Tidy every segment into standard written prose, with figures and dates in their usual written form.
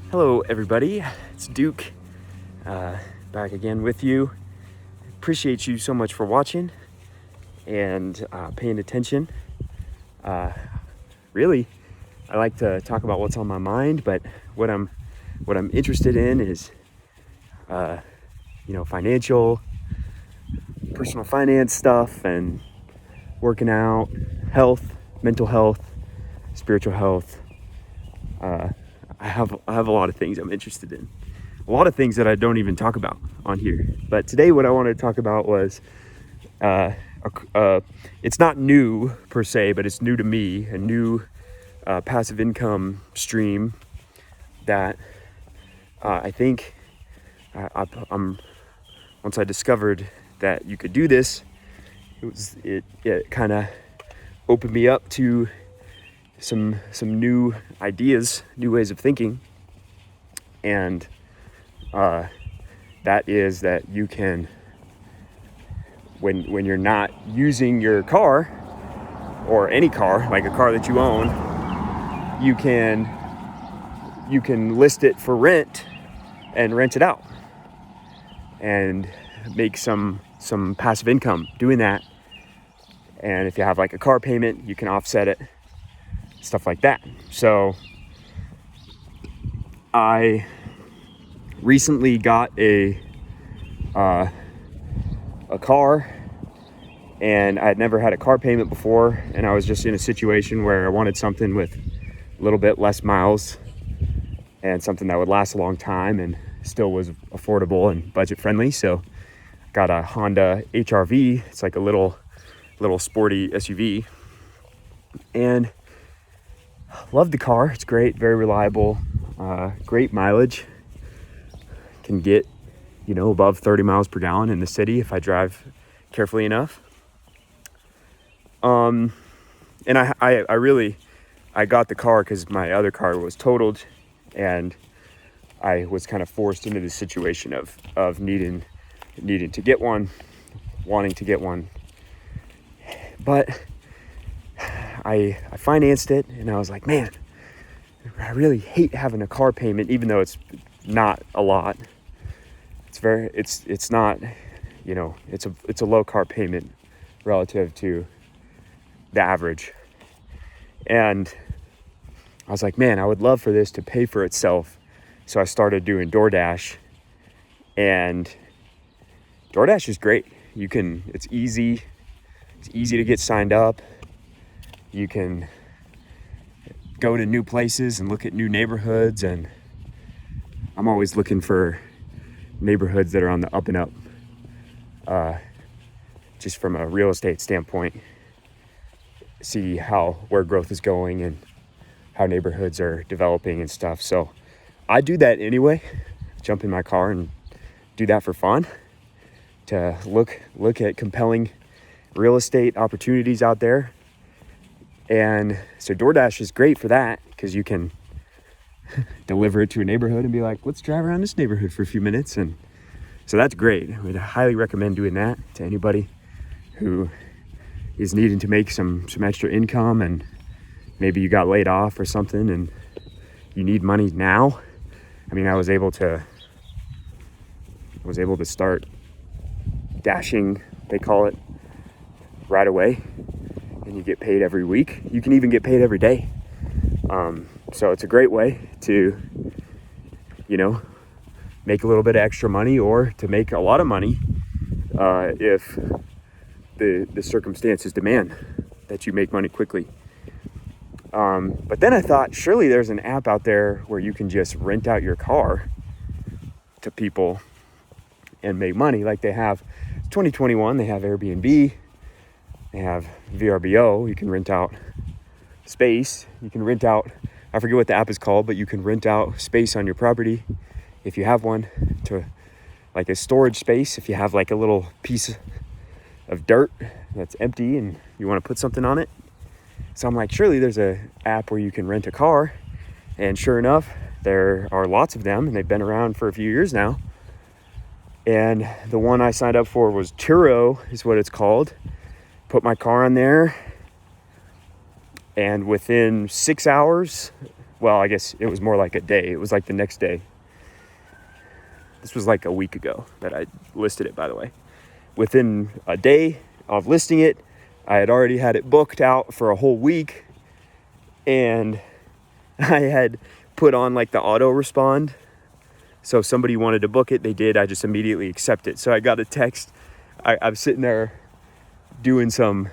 Hello, everybody. It's Duke, back again with you. Appreciate you so much for watching and paying attention. Really, I like to talk about what's on my mind, but what I'm interested in is, financial, personal finance stuff, and working out, health, mental health, spiritual health. I have a lot of things I'm interested in. A lot of things that I don't even talk about on here. But today what I wanted to talk about was, it's not new per se, but it's new to me, a new passive income stream that I think once I discovered that you could do this, it kind of opened me up to some new ideas, new ways of thinking, and that is that you can, when you're not using your car or any car, like a car that you own, you can list it for rent and rent it out and make some passive income doing that. And if you have like a car payment, you can offset it, stuff like that. So I recently got a car, and I had never had a car payment before, and I was just in a situation where I wanted something with a little bit less miles and something that would last a long time and still was affordable and budget friendly. So got a Honda HR-V. It's like a little sporty SUV, and love the car. It's great, very reliable, great mileage. Can get, above 30 miles per gallon in the city if I drive carefully enough. And I got the car because my other car was totaled, and I was kind of forced into the situation of needing to get one, wanting to get one. But I financed it, and I was like, man, I really hate having a car payment, even though it's not a lot. It's not, it's a low car payment relative to the average. And I was like, man, I would love for this to pay for itself. So I started doing DoorDash, and DoorDash is great. It's easy to get signed up. You can go to new places and look at new neighborhoods, and I'm always looking for neighborhoods that are on the up and up, just from a real estate standpoint, see where growth is going and how neighborhoods are developing and stuff. So I do that anyway, jump in my car and do that for fun, to look at compelling real estate opportunities out there. And so DoorDash is great for that, because you can deliver it to a neighborhood and be like, let's drive around this neighborhood for a few minutes. And so that's great. I would highly recommend doing that to anybody who is needing to make some extra income, and maybe you got laid off or something and you need money now. I mean, I was able to start dashing, they call it, right away, and you get paid every week. You can even get paid every day. So it's a great way to, make a little bit of extra money, or to make a lot of money if the circumstances demand that you make money quickly. But then I thought, surely there's an app out there where you can just rent out your car to people and make money. Like they have 2021, they have Airbnb, they have VRBO. You can rent out space. You can rent out, I forget what the app is called, but you can rent out space on your property, if you have one, to like a storage space. If you have like a little piece of dirt that's empty and you want to put something on it. So I'm like, surely there's a app where you can rent a car. And sure enough, there are lots of them, and they've been around for a few years now. And the one I signed up for was Turo, is what it's called. Put my car on there, and within 6 hours, well, I guess it was more like a day. It was like the next day. This was like a week ago that I listed it, by the way. Within a day of listing it, I had already had it booked out for a whole week, and I had put on like the auto respond. So if somebody wanted to book it, they did. I just immediately accept it. So I got a text. I'm sitting there doing I'm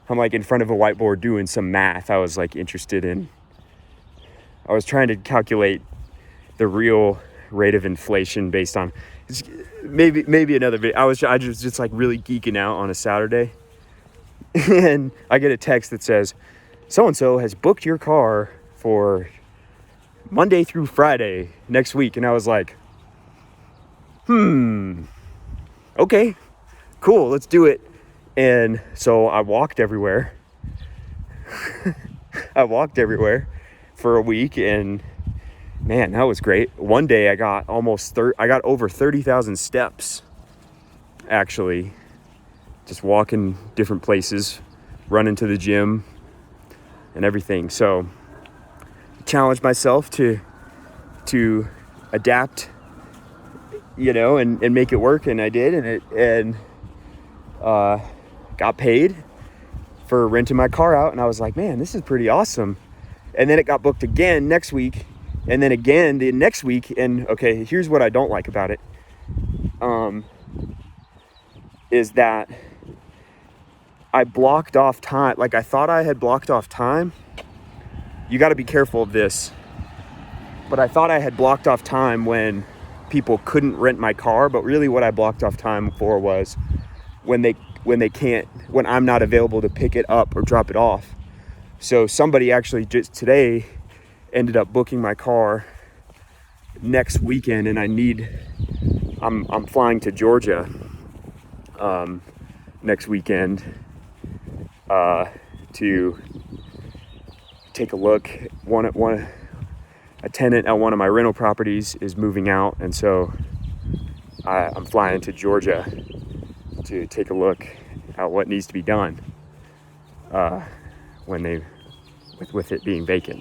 like in front of a whiteboard doing some math I was like interested in. I was trying to calculate the real rate of inflation based on maybe another video. I was just like really geeking out on a Saturday, and I get a text that says, so-and-so has booked your car for Monday through Friday next week. And I was like, okay, cool, let's do it. And so I walked everywhere. I walked everywhere for a week, and man, that was great. One day I got over 30,000 steps, actually, just walking different places, running to the gym and everything. So I challenged myself to adapt, and make it work, and I did, and got paid for renting my car out, and I was like, man, this is pretty awesome. And then it got booked again next week, and then again the next week. And okay, here's what I don't like about it, is that I blocked off time. Like, I thought I had blocked off time. You got to be careful of this, but I thought I had blocked off time when people couldn't rent my car. But really what I blocked off time for was when I'm not available to pick it up or drop it off. So somebody actually just today ended up booking my car next weekend, and I'm flying to Georgia next weekend to take a look. A tenant at one of my rental properties is moving out, and so I'm flying to Georgia to take a look at what needs to be done with it being vacant,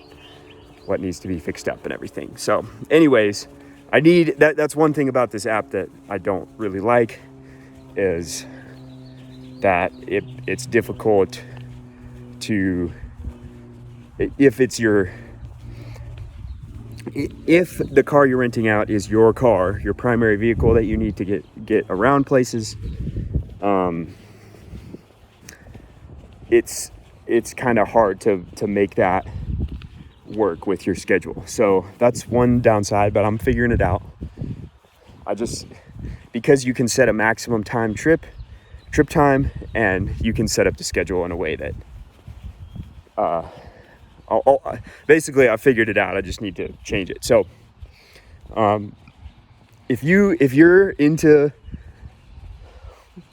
what needs to be fixed up and everything. So anyways, that's one thing about this app that I don't really like, is that it's difficult to, if the car you're renting out is your car, your primary vehicle that you need to get around places, it's kind of hard to make that work with your schedule. So that's one downside, but I'm figuring it out. Because you can set a maximum time trip time, and you can set up the schedule in a way that basically I figured it out. I just need to change it. So if you're into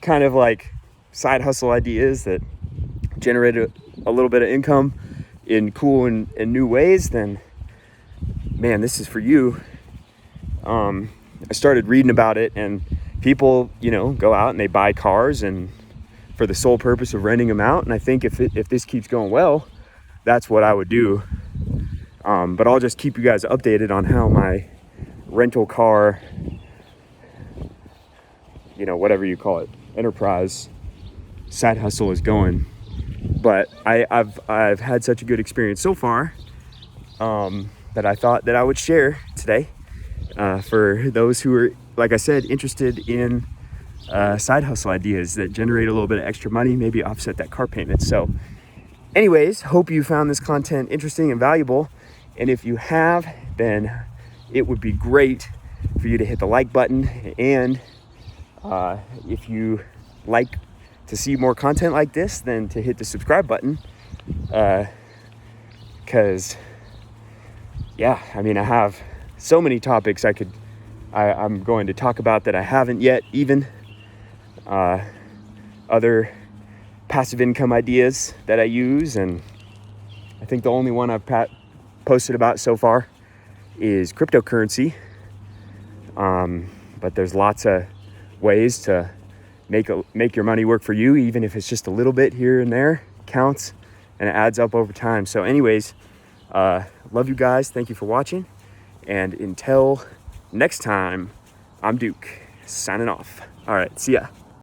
kind of like side hustle ideas that generate a little bit of income in cool and new ways, then man, this is for you. I started reading about it, and people, go out and they buy cars and for the sole purpose of renting them out. And I think if this keeps going well, that's what I would do. But I'll just keep you guys updated on how my rental car, whatever you call it, enterprise side hustle is going. But I've had such a good experience so far that I thought that I would share today for those who are, like I said, interested in side hustle ideas that generate a little bit of extra money, maybe offset that car payment. So anyways, hope you found this content interesting and valuable. And if you have, then it would be great for you to hit the like button. And if you like to see more content like this, then to hit the subscribe button. Because, I have so many topics I'm going to talk about that I haven't yet, even other passive income ideas that I use. And I think the only one I've posted about so far is cryptocurrency. But there's lots of ways to make your money work for you, even if it's just a little bit here and there. Counts, and it adds up over time. So anyways, Love you guys. Thank you for watching. And until next time, I'm Duke, signing off. All right, see ya.